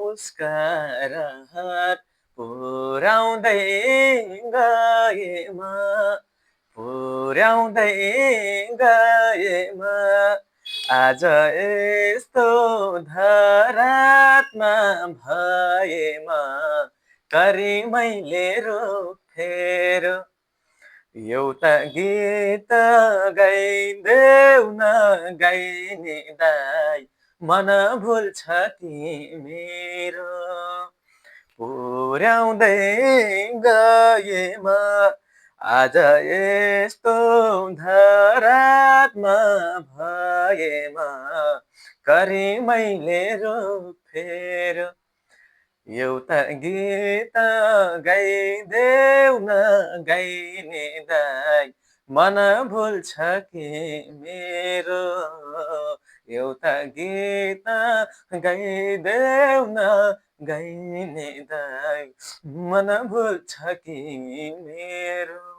उसका रहर पुर्याउँदै गएमा पुर्याउँदै गएमा आज यस्तो धरातमा भएमा करी मैले रोपेर एउटा गीत गाइदेऊ न गाइने दाइ मन भुल्छ कि मेरो पुर्याउँदै गएमा आज यस्तो धरातमा भएमा करी मैले रोपेर एउटा गीत गाइदेऊ न गाइने दाइ मन भुल्छ कि मेरो एउटा गीत गाइदेऊ न गाइने दाइ मन भुल्छ कि मेरो